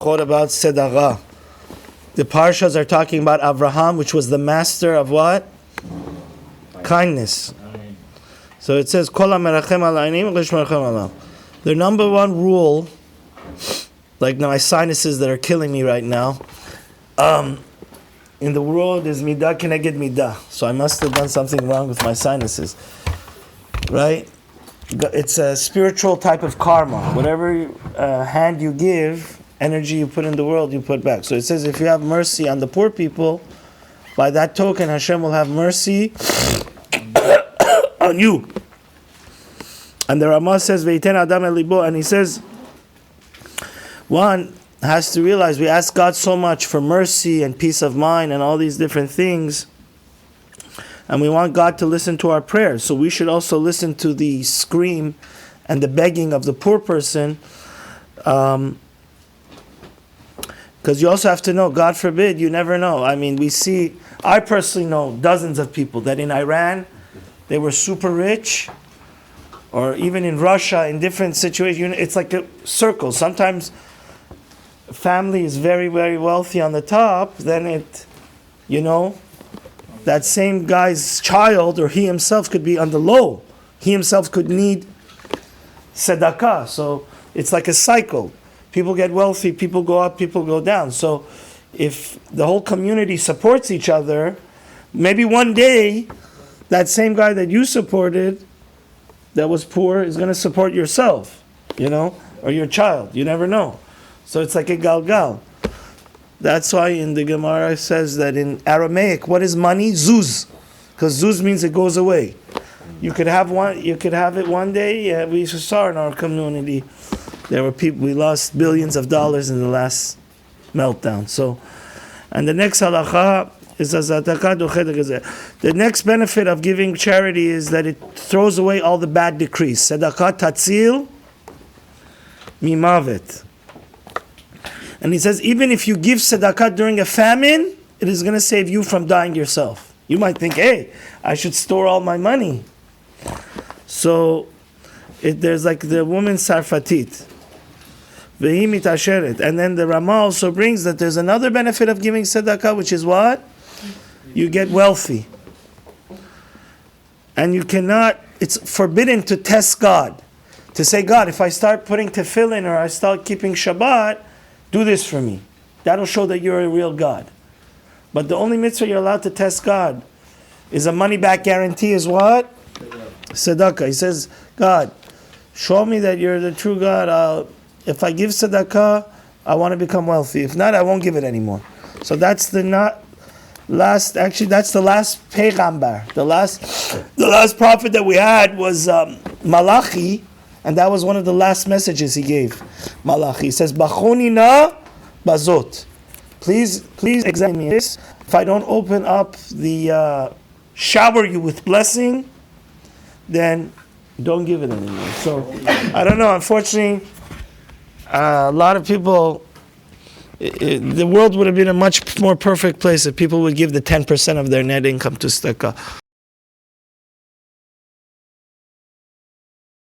quote about Sedaka. The parshas are talking about Avraham, which was the master of what? Kindness. So it says, Kol ha-merachem al ha'aniyim lishmerachem alav. The number one rule, like my sinuses that are killing me right now, in the world is midah keneged midah. So I must have done something wrong with my sinuses. Right? It's a spiritual type of karma. Whatever hand you give, energy you put in the world, you put back. So it says if you have mercy on the poor people, by that token Hashem will have mercy on you. And the Ramah says, Ve'iten Adam el libo, and he says, one has to realize we ask God so much for mercy and peace of mind and all these different things, and we want God to listen to our prayers. So we should also listen to the scream and the begging of the poor person, because you also have to know, God forbid, you never know. I mean, I personally know dozens of people that in Iran, they were super rich, or even in Russia, in different situations. It's like a circle. Sometimes family is very, very wealthy on the top, then that same guy's child or he himself could be on the low. He himself could need Sedaka. So it's like a cycle. People get wealthy, people go up, people go down. So if the whole community supports each other, maybe one day that same guy that you supported that was poor is going to support yourself, or your child. You never know. So it's like a galgal. That's why in the Gemara it says that in Aramaic, what is money? Zuz. Because zuz means it goes away. You could have it one day. Yeah, we saw in our community, there were people, we lost billions of dollars in the last meltdown. So, and the next halacha is the next benefit of giving charity is that it throws away all the bad decrees. Sedaka tatzil mimavet. And he says, even if you give tzedakah during a famine, it is going to save you from dying yourself. You might think, hey, I should store all my money. So, there's like the woman Sarfatit. Vehi mitasheret. And then the Ramah also brings that there's another benefit of giving tzedakah, which is what? You get wealthy. And it's forbidden to test God. To say, God, if I start putting tefillin or I start keeping Shabbat, do this for me. That'll show that you're a real God. But the only mitzvah you're allowed to test God is a money-back guarantee is what? Sedaka. He says, God, show me that you're the true God. If I give tzedakah, I want to become wealthy. If not, I won't give it anymore. So that's the last peigambar. The last prophet that we had was Malachi. And that was one of the last messages he gave. Malachi. He says, Bachoni na bazot. Please examine this. If I don't open up shower you with blessing, then don't give it anymore. So, I don't know. Unfortunately, a lot of people, the world would have been a much more perfect place if people would give the 10% of their net income to tzedakah.